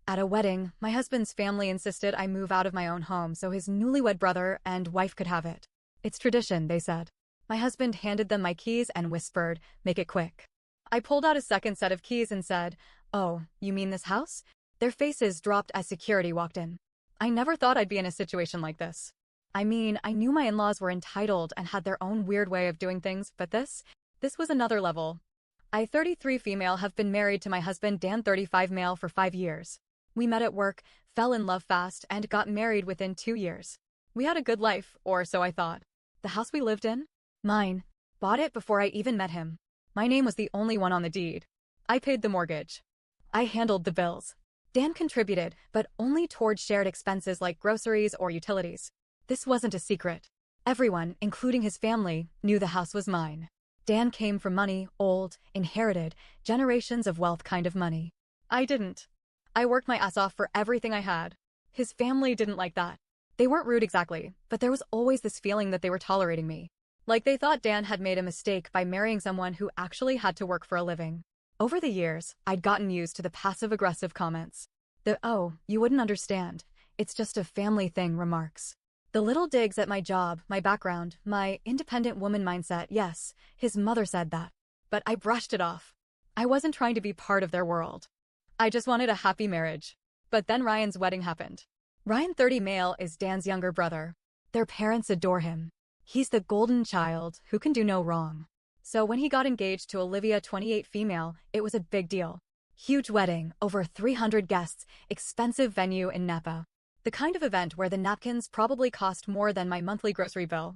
At a wedding, my husband's family insisted I move out of my own home so his newlywed brother and wife could have it. It's tradition, they said. My husband handed them my keys and whispered, "Make it quick." I pulled out a second set of keys and said, "Oh, you mean this house?" Their faces dropped as security walked in. I never thought I'd be in a situation like this. I mean, I knew my in-laws were entitled and had their own weird way of doing things, but this was another level. I, 33 female, have been married to my husband Dan, 35 male, for 5 years. We met at work, fell in love fast, and got married within 2 years. We had a good life, or so I thought. The house we lived in? Mine. Bought it before I even met him. My name was the only one on the deed. I paid the mortgage. I handled the bills. Dan contributed, but only toward shared expenses like groceries or utilities. This wasn't a secret. Everyone, including his family, knew the house was mine. Dan came from money, old, inherited, generations of wealth kind of money. I didn't. I worked my ass off for everything I had. His family didn't like that. They weren't rude exactly, but there was always this feeling that they were tolerating me. Like they thought Dan had made a mistake by marrying someone who actually had to work for a living. Over the years, I'd gotten used to the passive-aggressive comments. The "oh, you wouldn't understand. It's just a family thing" remarks. The little digs at my job, my background, my independent woman mindset. Yes, his mother said that. But I brushed it off. I wasn't trying to be part of their world. I just wanted a happy marriage. But then Ryan's wedding happened. Ryan, 30 male, is Dan's younger brother. Their parents adore him. He's the golden child who can do no wrong. So when he got engaged to Olivia, 28 female, it was a big deal. Huge wedding, over 300 guests, expensive venue in Napa. The kind of event where the napkins probably cost more than my monthly grocery bill.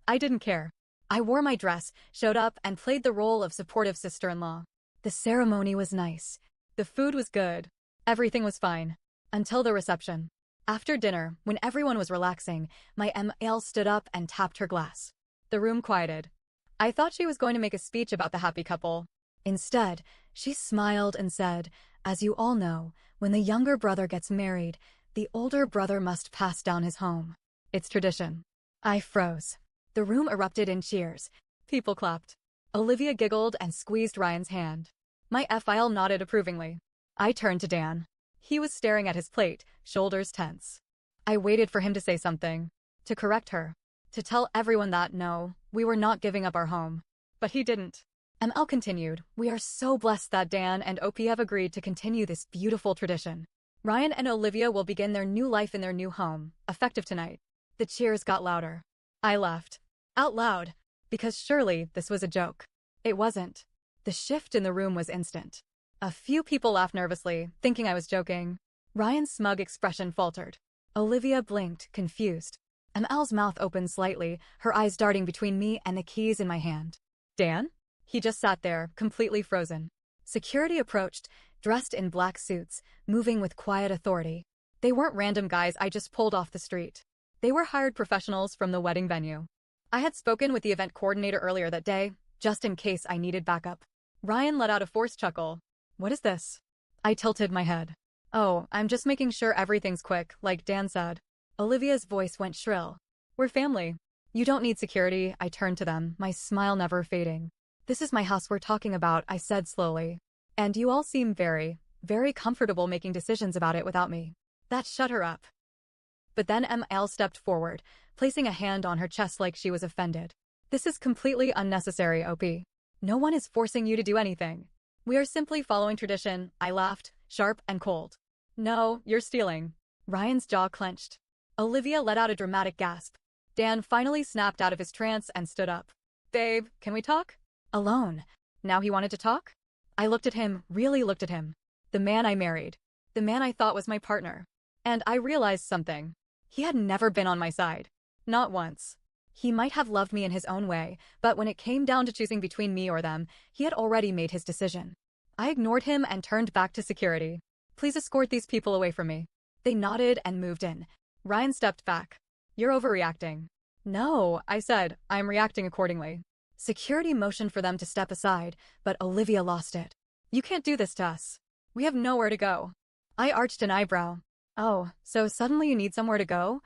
I didn't care. I wore my dress, showed up, and played the role of supportive sister-in-law. The ceremony was nice. The food was good. Everything was fine. Until the reception. After dinner, when everyone was relaxing, my ML stood up and tapped her glass. The room quieted. I thought she was going to make a speech about the happy couple. Instead, she smiled and said, "As you all know, when the younger brother gets married, the older brother must pass down his home. It's tradition." I froze. The room erupted in cheers. People clapped. Olivia giggled and squeezed Ryan's hand. My FIL nodded approvingly. I turned to Dan. He was staring at his plate, shoulders tense. I waited for him to say something. To correct her. To tell everyone that, no, we were not giving up our home. But he didn't. ML continued, "We are so blessed that Dan and OP have agreed to continue this beautiful tradition. Ryan and Olivia will begin their new life in their new home, effective tonight." The cheers got louder. I laughed. Out loud. Because surely this was a joke. It wasn't. The shift in the room was instant. A few people laughed nervously, thinking I was joking. Ryan's smug expression faltered. Olivia blinked, confused. ML's mouth opened slightly, her eyes darting between me and the keys in my hand. Dan? He just sat there, completely frozen. Security approached, dressed in black suits, moving with quiet authority. They weren't random guys I just pulled off the street. They were hired professionals from the wedding venue. I had spoken with the event coordinator earlier that day, just in case I needed backup. Ryan let out a forced chuckle. "What is this?" I tilted my head. "Oh, I'm just making sure everything's quick, like Dan said." Olivia's voice went shrill. "We're family. You don't need security." I turned to them, my smile never fading. "This is my house we're talking about," I said slowly. "And you all seem very, very comfortable making decisions about it without me." That shut her up. But then ML stepped forward, placing a hand on her chest like she was offended. "This is completely unnecessary, OP. No one is forcing you to do anything. We are simply following tradition." I laughed, sharp and cold. "No, you're stealing." Ryan's jaw clenched. Olivia let out a dramatic gasp. Dan finally snapped out of his trance and stood up. "Babe, can we talk?" Alone. Now he wanted to talk? I looked at him, really looked at him. The man I married. The man I thought was my partner. And I realized something. He had never been on my side. Not once. He might have loved me in his own way, but when it came down to choosing between me or them, he had already made his decision. I ignored him and turned back to security. "Please escort these people away from me." They nodded and moved in. Ryan stepped back. "You're overreacting." "No," I said, "I'm reacting accordingly." Security motioned for them to step aside, but Olivia lost it. "You can't do this to us. We have nowhere to go." I arched an eyebrow. "Oh, so suddenly you need somewhere to go?"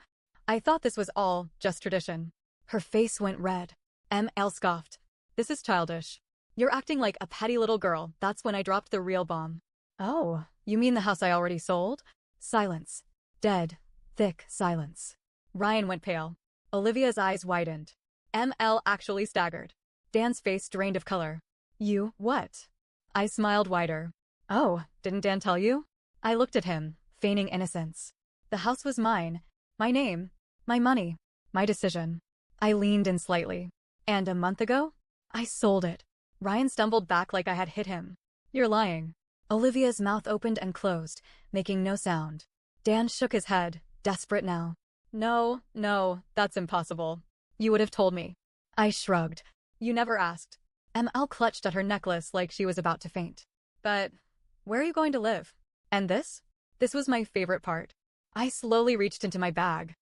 I thought this was all just tradition. Her face went red. ML scoffed. "This is childish. You're acting like a petty little girl." That's when I dropped the real bomb. Oh, you mean the house I already sold? Silence. Dead. Thick silence. Ryan went pale. Olivia's eyes widened. ML actually staggered. Dan's face drained of color. You, what? I smiled wider. Oh, didn't Dan tell you? I looked at him, feigning innocence. The house was mine. My name. My money. My decision. I leaned in slightly. And a month ago? I sold it. Ryan stumbled back like I had hit him. You're lying. Olivia's mouth opened and closed, making no sound. Dan shook his head, desperate now. No, that's impossible. You would have told me. I shrugged. You never asked. ML clutched at her necklace like she was about to faint. But where are you going to live? And this? This was my favorite part. I slowly reached into my bag,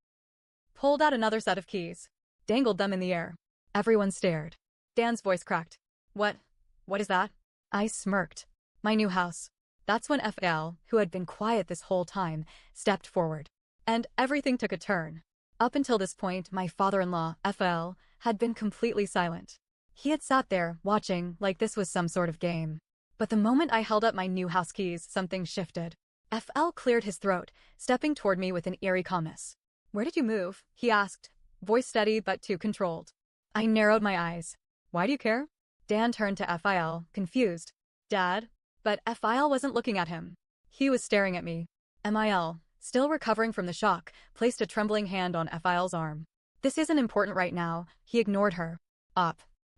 pulled out another set of keys, dangled them in the air. Everyone stared. Dan's voice cracked. What is that? I smirked. My new house. That's when FL, who had been quiet this whole time, stepped forward. And everything took a turn. Up until this point, my father-in-law, FL, had been completely silent. He had sat there, watching, like this was some sort of game. But the moment I held up my new house keys, something shifted. FL cleared his throat, stepping toward me with an eerie calmness. Where did you move? He asked, voice steady but too controlled. I narrowed my eyes. Why do you care? Dan turned to FIL, confused. Dad? But FIL wasn't looking at him. He was staring at me. MIL, still recovering from the shock, placed a trembling hand on FIL's arm. This isn't important right now. He ignored her.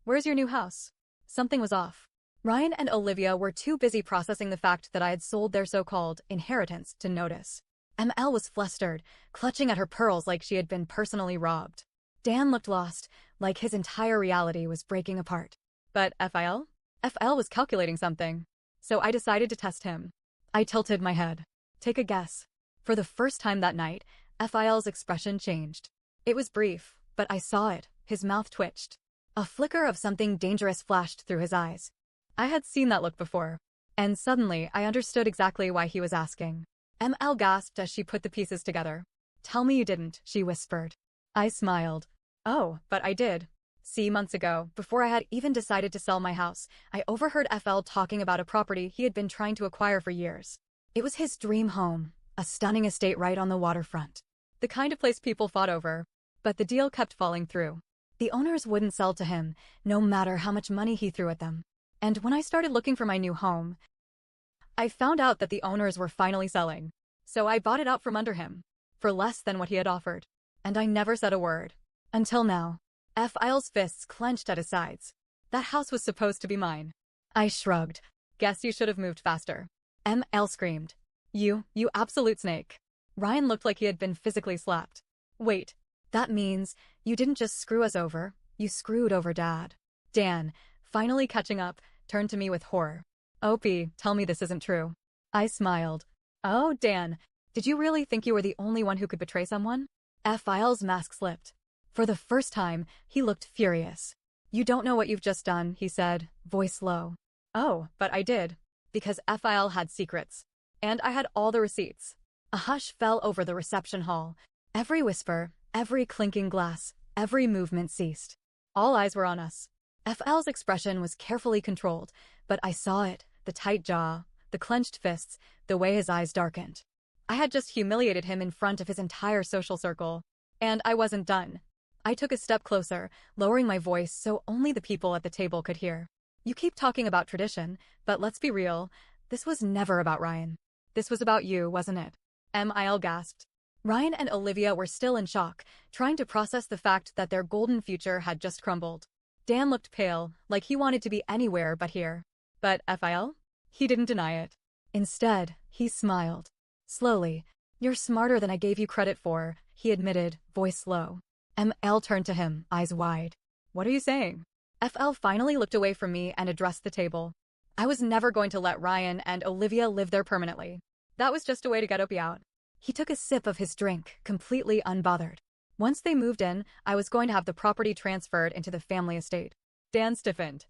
Where's your new house? Something was off. Ryan and Olivia were too busy processing the fact that I had sold their so-called inheritance to notice. ML was flustered, clutching at her pearls like she had been personally robbed. Dan looked lost, like his entire reality was breaking apart. But FIL? FL was calculating something. So I decided to test him. I tilted my head. Take a guess. For the first time that night, FIL's expression changed. It was brief, but I saw it. His mouth twitched. A flicker of something dangerous flashed through his eyes. I had seen that look before. And suddenly, I understood exactly why he was asking. ML gasped as she put the pieces together. Tell me you didn't, she whispered. I smiled. Oh, but I did. See, months ago, before I had even decided to sell my house, I overheard FL talking about a property he had been trying to acquire for years. It was his dream home, a stunning estate right on the waterfront. The kind of place people fought over. But the deal kept falling through. The owners wouldn't sell to him, no matter how much money he threw at them. And when I started looking for my new home, I found out that the owners were finally selling. So I bought it out from under him. For less than what he had offered. And I never said a word. Until now. FIL's fists clenched at his sides. That house was supposed to be mine. I shrugged. Guess you should have moved faster. ML screamed. You absolute snake. Ryan looked like he had been physically slapped. Wait, that means you didn't just screw us over, you screwed over Dad. Dan, finally catching up, turned to me with horror. Opie, tell me this isn't true. I smiled. Oh, Dan, did you really think you were the only one who could betray someone? FIL's mask slipped. For the first time, he looked furious. You don't know what you've just done, he said, voice low. Oh, but I did. Because FIL had secrets. And I had all the receipts. A hush fell over the reception hall. Every whisper, every clinking glass, every movement ceased. All eyes were on us. FL's expression was carefully controlled, but I saw it, the tight jaw, the clenched fists, the way his eyes darkened. I had just humiliated him in front of his entire social circle. And I wasn't done. I took a step closer, lowering my voice so only the people at the table could hear. You keep talking about tradition, but let's be real, this was never about Ryan. This was about you, wasn't it? MIL gasped. Ryan and Olivia were still in shock, trying to process the fact that their golden future had just crumbled. Dan looked pale, like he wanted to be anywhere but here. But FIL? He didn't deny it. Instead, he smiled. Slowly. You're smarter than I gave you credit for, he admitted, voice low. ML turned to him, eyes wide. What are you saying? FL finally looked away from me and addressed the table. I was never going to let Ryan and Olivia live there permanently. That was just a way to get Opie out. He took a sip of his drink, completely unbothered. Once they moved in, I was going to have the property transferred into the family estate. Dan stiffened.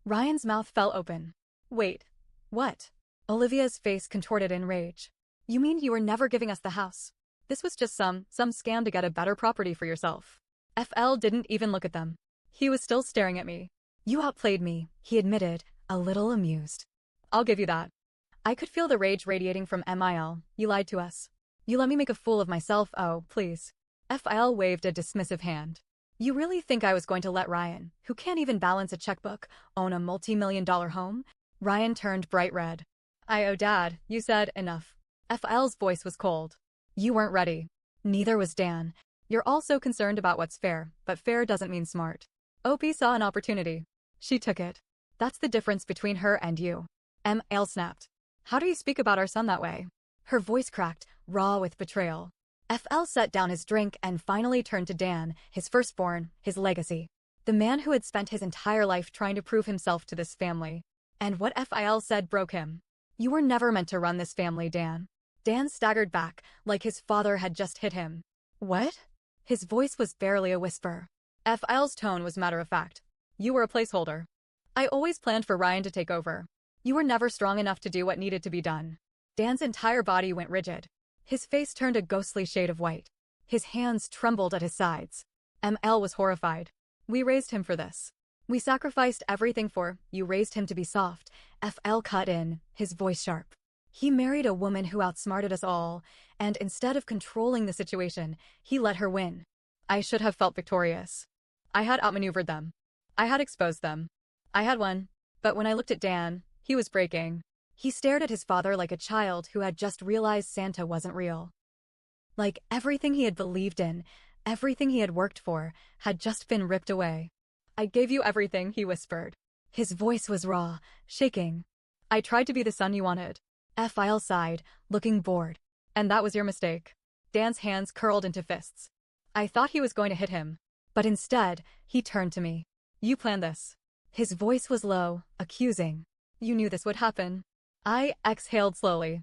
Ryan's mouth fell open. Wait. What? Olivia's face contorted in rage. You mean you were never giving us the house? This was just some scam to get a better property for yourself. FL didn't even look at them. He was still staring at me. You outplayed me, he admitted, a little amused. I'll give you that. I could feel the rage radiating from Mil. You lied to us. You let me make a fool of myself, oh, please. Fil waved a dismissive hand. You really think I was going to let Ryan, who can't even balance a checkbook, own a multi-million-dollar home? Ryan turned bright red. Oh, Dad, you said enough. Fil's voice was cold. You weren't ready. Neither was Dan. You're all so concerned about what's fair, but fair doesn't mean smart. OP saw an opportunity. She took it. That's the difference between her and you. Mil snapped. How do you speak about our son that way? Her voice cracked, raw with betrayal. Fl set down his drink and finally turned to Dan, his firstborn, his legacy. The man who had spent his entire life trying to prove himself to this family. And what Fil said broke him. You were never meant to run this family, Dan. Dan staggered back, like his father had just hit him. What? His voice was barely a whisper. Fil's tone was matter-of-fact. You were a placeholder. I always planned for Ryan to take over. You were never strong enough to do what needed to be done. Dan's entire body went rigid. His face turned a ghostly shade of white. His hands trembled at his sides. Mil was horrified. We raised him for this. We sacrificed everything for, you raised him to be soft. Fl cut in, his voice sharp. He married a woman who outsmarted us all, and instead of controlling the situation, he let her win. I should have felt victorious. I had outmaneuvered them. I had exposed them. I had won. But when I looked at Dan, he was breaking. He stared at his father like a child who had just realized Santa wasn't real. Like everything he had believed in, everything he had worked for, had just been ripped away. I gave you everything, he whispered. His voice was raw, shaking. I tried to be the son you wanted. Fil sighed, looking bored. And that was your mistake. Dan's hands curled into fists. I thought he was going to hit him. But instead, he turned to me. You planned this. His voice was low, accusing. You knew this would happen. I exhaled slowly.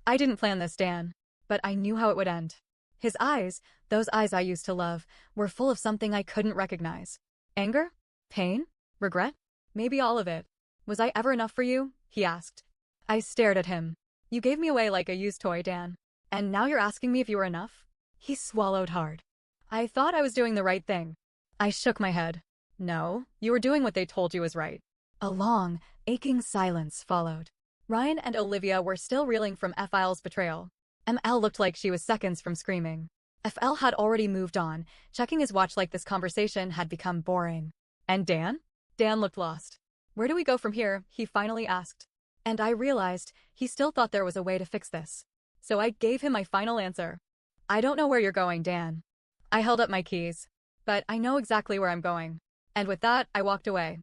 I didn't plan this, Dan. But I knew how it would end. His eyes, those eyes I used to love, were full of something I couldn't recognize. Anger? Pain? Regret? Maybe all of it. Was I ever enough for you? He asked. I stared at him. You gave me away like a used toy, Dan. And now you're asking me if you were enough? He swallowed hard. I thought I was doing the right thing. I shook my head. No, you were doing what they told you was right. A long, aching silence followed. Ryan and Olivia were still reeling from Fil's betrayal. Ml looked like she was seconds from screaming. Fl had already moved on, checking his watch like this conversation had become boring. And Dan? Dan looked lost. Where do we go from here? He finally asked. And I realized he still thought there was a way to fix this. So I gave him my final answer. I don't know where you're going, Dan. I held up my keys. But I know exactly where I'm going. And with that, I walked away.